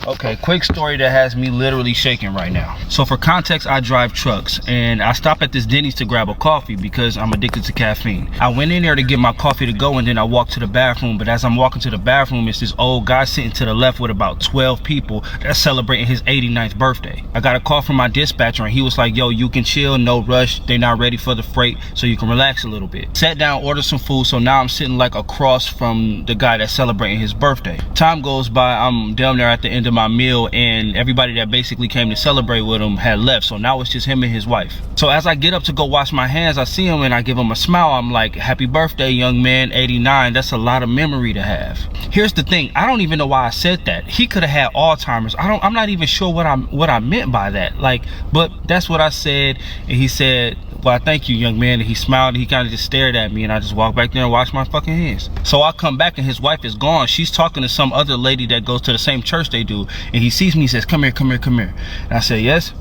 Okay, quick story that has me literally shaking right now. So for context, I drive trucks and I stop at this Denny's to grab a coffee because I'm addicted to caffeine. I went in there to get my coffee to go and then I walked to the bathroom, but as I'm walking to the bathroom, it's this old guy sitting to the left with about 12 people that's celebrating his 89th birthday. I got a call from my dispatcher and he was like, yo, you can chill, no rush, they're not ready for the freight, so you can relax a little bit. Sat down, ordered some food, so now I'm sitting like across from the guy that's celebrating his birthday. Time goes by, I'm down there at the end of my meal and everybody that basically came to celebrate with him had left, so now it's just him and his wife. So as I get up to go wash my hands, I see him and I give him a smile. I'm like, happy birthday, young man, 89. That's a lot of memory to have. Here's the thing, I don't even know why I said that. He could have had Alzheimer's. I'm not even sure what I meant by that. Like, but that's what I said. And he said, well, thank you, young man. And he smiled and he kind of just stared at me and I just walked back there and washed my fucking hands. So I come back and his wife is gone. She's talking to some other lady that goes to the same church they do. And he sees me, he says, come here, come here, come here. And I said, yes.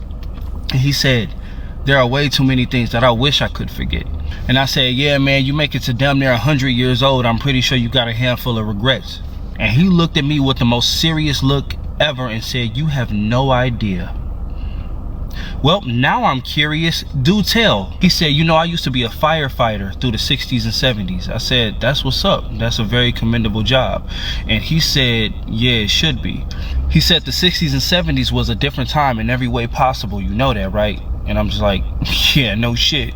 And he said, there are way too many things that I wish I could forget. And I said, yeah, man, you make it to damn near 100 years old. I'm pretty sure you got a handful of regrets. And he looked at me with the most serious look ever and said, you have no idea. Well, now I'm curious. Do tell. He said, you know, I used to be a firefighter through the 60s and 70s. I said, that's what's up. That's a very commendable job. And he said, yeah, it should be. He said the 60s and 70s was a different time in every way possible. You know that, right? And I'm just like, yeah, no shit.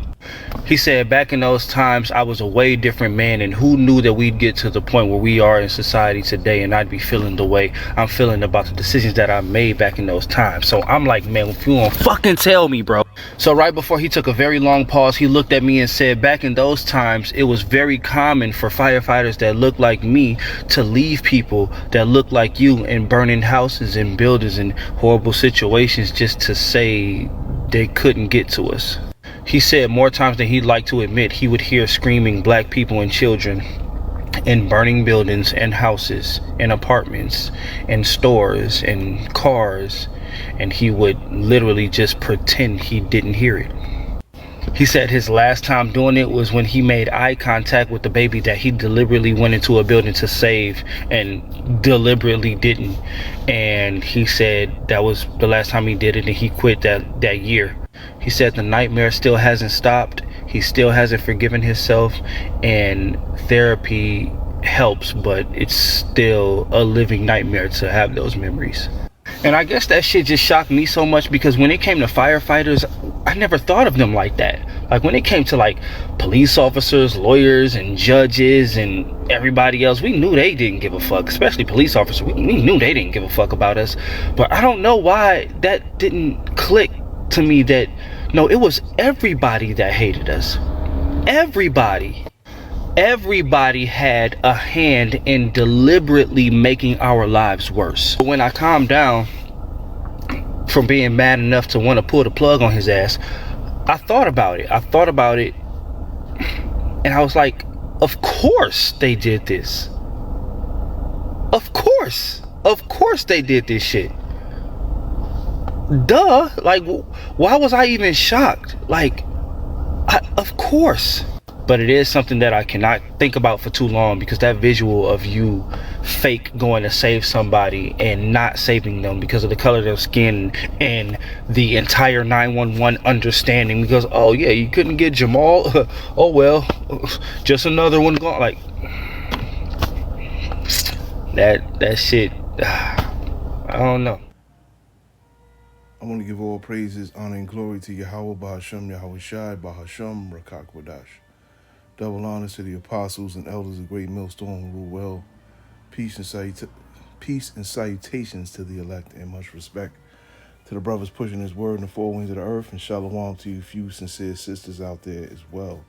He said back in those times I was a way different man, and who knew that we'd get to the point where we are in society today and I'd be feeling the way I'm feeling about the decisions that I made back in those times. So I'm like, man, if you won't fucking tell me, bro. So right before he took a very long pause, he looked at me and said, back in those times it was very common for firefighters that looked like me to leave people that looked like you in burning houses and buildings and horrible situations just to say they couldn't get to us. He said more times than he'd like to admit, he would hear screaming black people and children in burning buildings and houses and apartments and stores and cars, and he would literally just pretend he didn't hear it. He said his last time doing it was when he made eye contact with the baby that he deliberately went into a building to save and deliberately didn't. And he said that was the last time he did it, and he quit that year. He said the nightmare still hasn't stopped. He still hasn't forgiven himself, and therapy helps, but it's still a living nightmare to have those memories. And I guess that shit just shocked me so much because when it came to firefighters, I never thought of them like that. Like when it came to like police officers, lawyers, and judges, and everybody else, we knew they didn't give a fuck. Especially police officers, we knew they didn't give a fuck about us. But I don't know why that didn't click to me that, no, it was everybody that hated us. Everybody had a hand in deliberately making our lives worse. When I calmed down from being mad enough to want to pull the plug on his ass, I thought about it, and I was like, of course they did this. Of course they did this shit. Duh. Like, why was I even shocked? Like, of course. But it is something that I cannot think about for too long, because that visual of you fake going to save somebody and not saving them because of the color of their skin and the entire 911 understanding because, oh yeah, you couldn't get Jamal, oh well, just another one gone. Like that shit, I don't know. I want to give all praises, honor, and glory to Yahweh, Bahashem, Yahweh Shai, Bahashem, Rakak Wadash. Double honors to the apostles and elders of Great Millstone who rule well. Peace and salutations to the elect, and much respect to the brothers pushing his word in the four winds of the earth, and shalom to you few sincere sisters out there as well.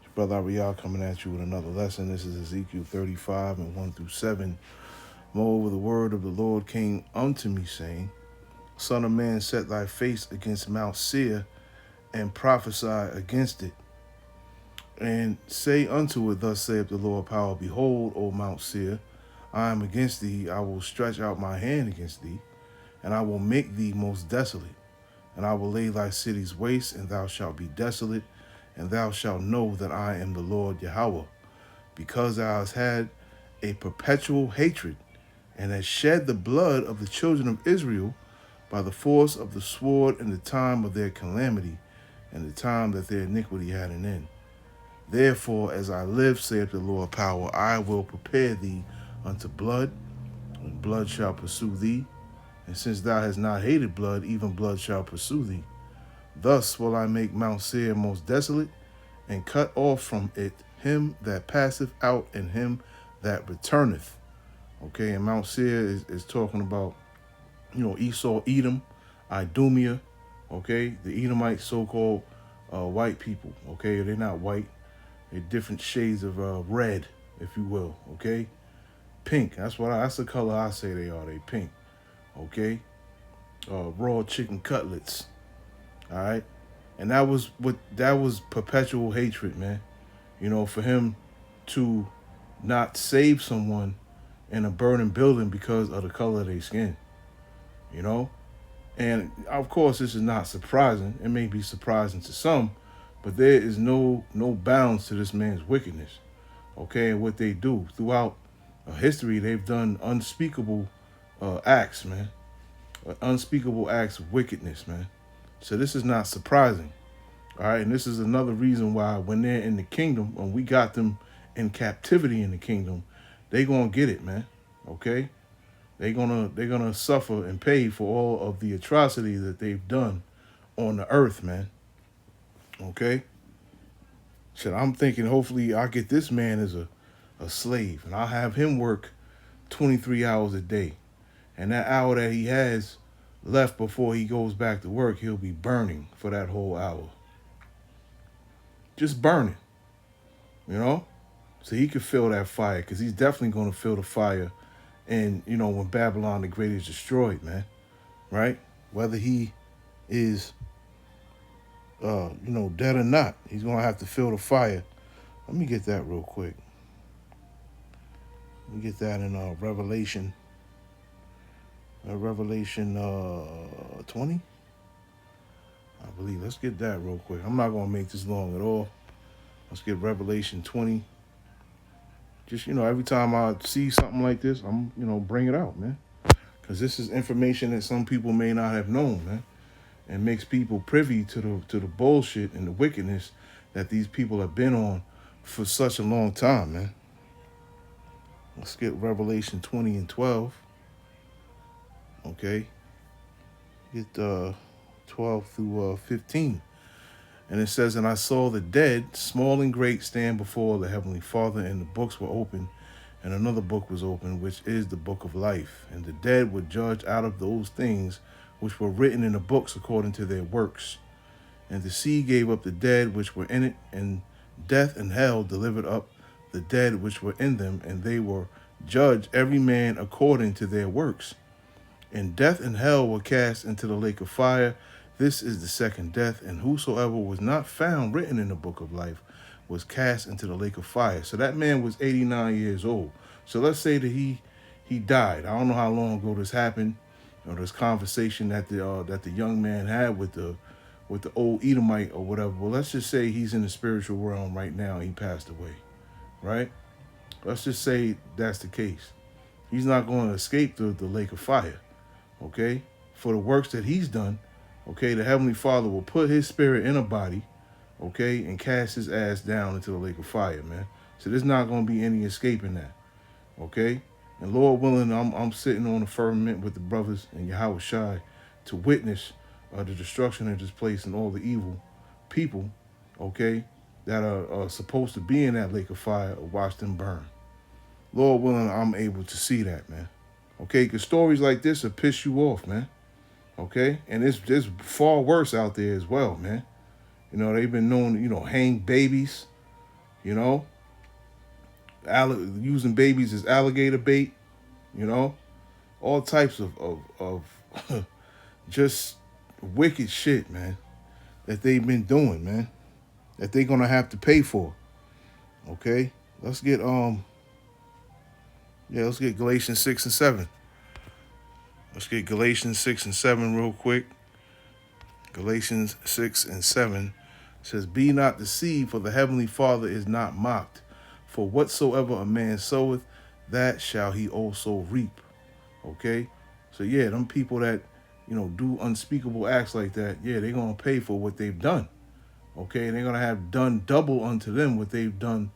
It's Brother Ariel coming at you with another lesson. This is Ezekiel 35 and 1 through 7. Moreover, the word of the Lord came unto me, saying, Son of man, set thy face against Mount Seir, and prophesy against it. And say unto it, thus saith the Lord power, Behold, O Mount Seir, I am against thee. I will stretch out my hand against thee, and I will make thee most desolate. And I will lay thy cities waste, and thou shalt be desolate, and thou shalt know that I am the Lord Yahweh, because thou hast had a perpetual hatred, and has shed the blood of the children of Israel by the force of the sword in the time of their calamity, and the time that their iniquity had an end. Therefore, as I live, saith the Lord power, I will prepare thee unto blood, and blood shall pursue thee. And since thou hast not hated blood, even blood shall pursue thee. Thus will I make Mount Seir most desolate, and cut off from it him that passeth out, and him that returneth. Okay, and Mount Seir is talking about, Esau, Edom, Idumea, okay, the Edomite so-called white people, okay, they're not white, they're different shades of red, if you will, okay, pink, that's the color I say they are, they pink, okay, raw chicken cutlets, all right, and that was perpetual hatred, man, for him to not save someone in a burning building because of the color of their skin, And of course, this is not surprising. It may be surprising to some, but there is no bounds to this man's wickedness. Okay, and what they do throughout history, they've done unspeakable acts, man. Unspeakable acts of wickedness, man. So this is not surprising. All right, and this is another reason why when they're in the kingdom, when we got them in captivity in the kingdom, they gonna get it, man. Okay. They're gonna suffer and pay for all of the atrocity that they've done on the earth, man. Okay? So I'm thinking hopefully I'll get this man as a slave, and I'll have him work 23 hours a day. And that hour that he has left before he goes back to work, he'll be burning for that whole hour. Just burning. So he could feel that fire, because he's definitely gonna feel the fire. And, when Babylon the Great is destroyed, man, right? Whether he is, dead or not, he's going to have to feel the fire. Let me get that real quick. Let me get that in Revelation. Revelation 20, I believe. Let's get that real quick. I'm not going to make this long at all. Let's get Revelation 20. Just, every time I see something like this, I'm, bring it out, man. Because this is information that some people may not have known, man. And makes people privy to the bullshit and the wickedness that these people have been on for such a long time, man. Let's get Revelation 20 and 12. Okay. Get 12 through 15. And it says, and I saw the dead, small and great, stand before the Heavenly Father, and the books were open, and another book was open, which is the book of life. And the dead were judged out of those things which were written in the books according to their works. And the sea gave up the dead which were in it, and death and hell delivered up the dead which were in them, and they were judged every man according to their works. And death and hell were cast into the lake of fire. This is the second death, and whosoever was not found written in the book of life was cast into the lake of fire. So that man was 89 years old. So let's say that he died. I don't know how long ago this happened, this conversation that the young man had with the old Edomite or whatever. Well, let's just say he's in the spiritual realm right now. He passed away, right? Let's just say that's the case. He's not going to escape the lake of fire, okay? For the works that he's done. Okay, the Heavenly Father will put his spirit in a body, okay, and cast his ass down into the lake of fire, man. So there's not going to be any escaping that, okay? And Lord willing, I'm sitting on the firmament with the brothers and Yahweh Shai to witness the destruction of this place and all the evil people, okay, that are supposed to be in that lake of fire, or watch them burn. Lord willing, I'm able to see that, man. Okay, because stories like this will piss you off, man. Okay, and there's far worse out there as well, man. They've been known to, hang babies, using babies as alligator bait, all types of just wicked shit, man, that they've been doing, man, that they're gonna have to pay for. Okay, let's get Galatians 6 and 7. Let's get Galatians 6 and 7 real quick. Galatians 6 and 7 says, be not deceived, for the Heavenly Father is not mocked. For whatsoever a man soweth, that shall he also reap. Okay? So yeah, them people that, do unspeakable acts like that, yeah, they're gonna pay for what they've done. Okay? They're gonna have done double unto them what they've done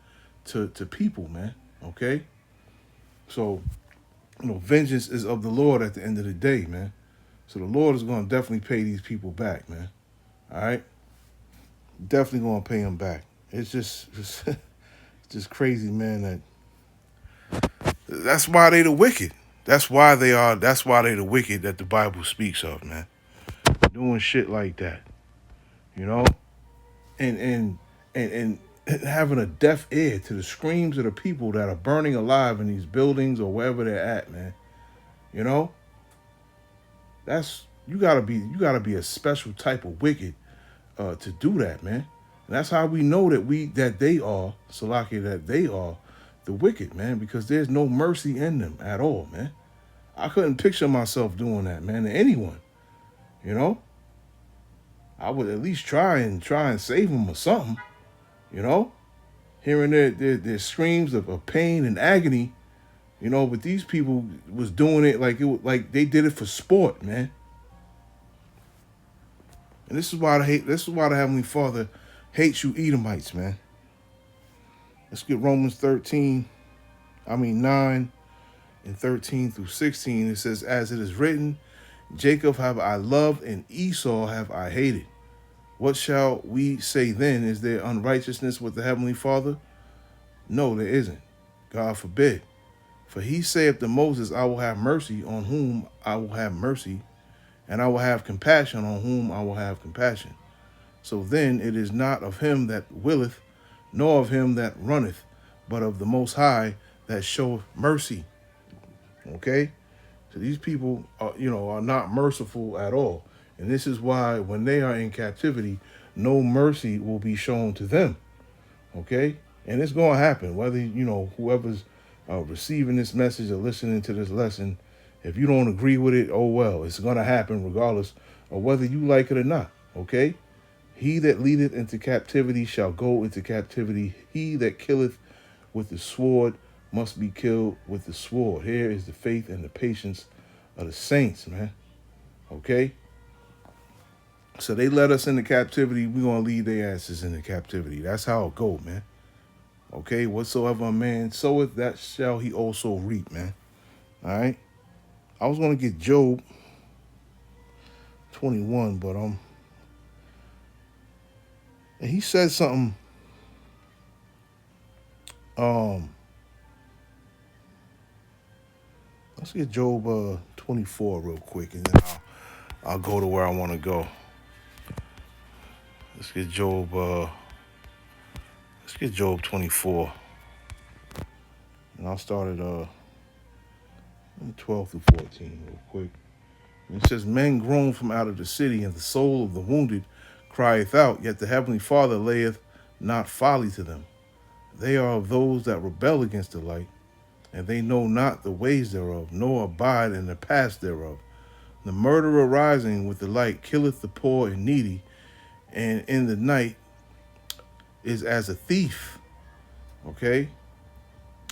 to people, man. Okay? So, vengeance is of the Lord at the end of the day, man. So the Lord is gonna definitely pay these people back, man. All right? Definitely gonna pay them back. It's just crazy, man, that's why they the wicked. That's why they the wicked that the Bible speaks of, man. Doing shit like that. You know? And having a deaf ear to the screams of the people that are burning alive in these buildings or wherever they're at, man. You know? You gotta be a special type of wicked to do that, man. And that's how we know that they are, Salakia, that they are the wicked, man, because there's no mercy in them at all, man. I couldn't picture myself doing that, man, to anyone. You know? I would at least try and save them or something. You know? Hearing their screams of pain and agony, but these people was doing it like they did it for sport, man. And this is why the Heavenly Father hates you Edomites, man. Let's get Romans 9 and 13 through 16. It says, as it is written, Jacob have I loved and Esau have I hated. What shall we say then? Is there unrighteousness with the Heavenly Father? No, there isn't. God forbid. For he saith to Moses, I will have mercy on whom I will have mercy, and I will have compassion on whom I will have compassion. So then it is not of him that willeth, nor of him that runneth, but of the Most High that showeth mercy. Okay? So these people are not merciful at all. And this is why when they are in captivity, no mercy will be shown to them. Okay? And it's going to happen, whether, whoever's receiving this message or listening to this lesson, if you don't agree with it, oh well, it's going to happen regardless of whether you like it or not. Okay? He that leadeth into captivity shall go into captivity. He that killeth with the sword must be killed with the sword. Here is the faith and the patience of the saints, man. Okay? So they let us into captivity. We're going to lead their asses into captivity. That's how it go, man. Okay? Whatsoever a man soweth, that shall he also reap, man. All right? I was going to get Job 21, but and he said something. Let's get Job 24 real quick, and then I'll go to where I want to go. Let's get Job 24, and I'll start at 12 through 14 real quick. And it says, men groan from out of the city, and the soul of the wounded crieth out, yet the Heavenly Father layeth not folly to them. They are of those that rebel against the light, and they know not the ways thereof, nor abide in the paths thereof. The murderer rising with the light killeth the poor and needy, and in the night is as a thief. Okay?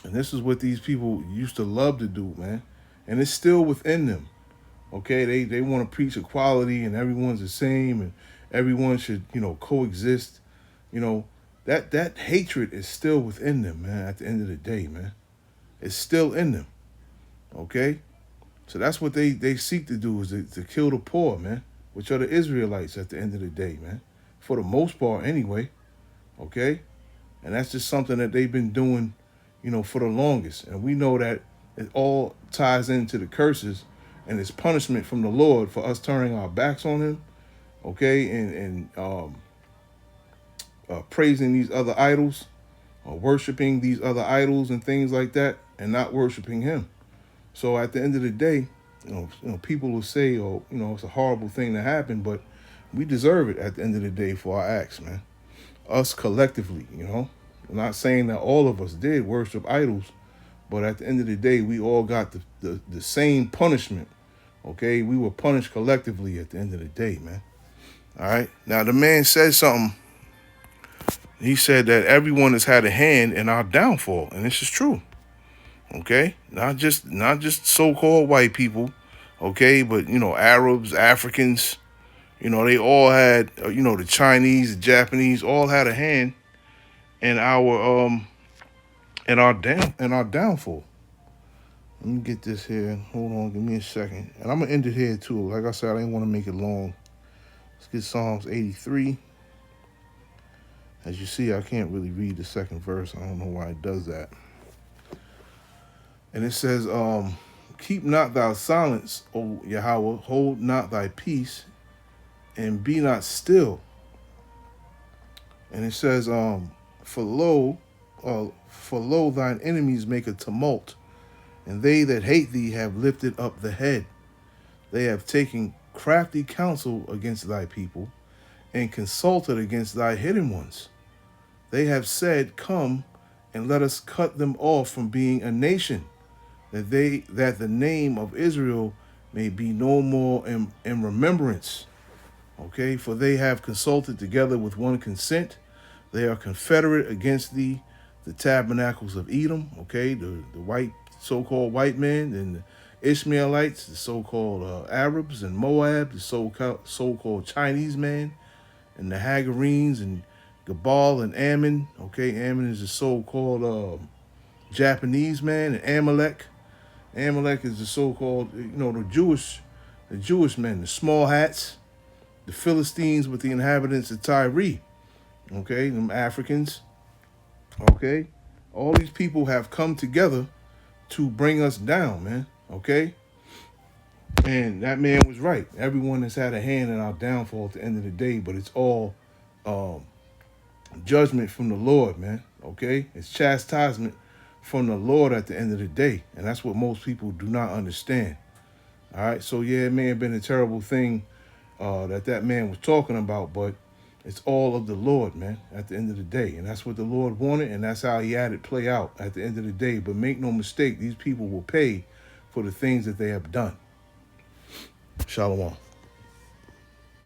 And this is what these people used to love to do, man. And it's still within them. Okay? They want to preach equality and everyone's the same and everyone should, coexist. That hatred is still within them, man, at the end of the day, man. It's still in them. Okay? So that's what they seek to do, is to kill the poor, man, which are the Israelites at the end of the day, man. For the most part, anyway. Okay? And that's just something that they've been doing, for the longest. And we know that it all ties into the curses and it's punishment from the Lord for us turning our backs on him. Okay? And praising these other idols, or worshiping these other idols and things like that, and not worshiping him. So at the end of the day, people will say, oh, it's a horrible thing to happen, but we deserve it at the end of the day for our acts, man. Us collectively, I'm not saying that all of us did worship idols, but at the end of the day, we all got the same punishment. Okay? We were punished collectively at the end of the day, man. All right? Now, the man said something. He said that everyone has had a hand in our downfall, and this is true. Okay, not just so-called white people, okay, but Arabs, Africans, they all had, the Chinese, the Japanese, all had a hand in our downfall. Let me get this here. Hold on, give me a second, and I'm gonna end it here too. Like I said, I didn't want to make it long. Let's get Psalms 83. As you see, I can't really read the second verse. I don't know why it does that. And it says, keep not thou silence, O Yahweh, hold not thy peace, and be not still. And it says, for lo, thine enemies make a tumult, and they that hate thee have lifted up the head. They have taken crafty counsel against thy people, and consulted against thy hidden ones. They have said, come, and let us cut them off from being a nation, that the name of Israel may be no more in remembrance. Okay, for they have consulted together with one consent. They are confederate against thee, the tabernacles of Edom. Okay, the white, so-called white men, and the Ishmaelites, the so-called Arabs, and Moab, the so-called Chinese man, and the Hagarenes, and Gabal and Ammon. Okay, Ammon is the so-called Japanese man, and Amalek. Amalek is the so-called, the Jewish men, the small hats, the Philistines with the inhabitants of Tyre. Okay, them Africans. Okay, all these people have come together to bring us down, man. Okay, and that man was right. Everyone has had a hand in our downfall at the end of the day, but it's all judgment from the Lord, man. Okay, it's chastisement from the Lord at the end of the day, and that's what most people do not understand. All right, so yeah, it may have been a terrible thing that man was talking about, but it's all of the Lord, man, at the end of the day, and that's what the Lord wanted, and that's how he had it play out at the end of the day. But make no mistake, these people will pay for the things that they have done. Shalom.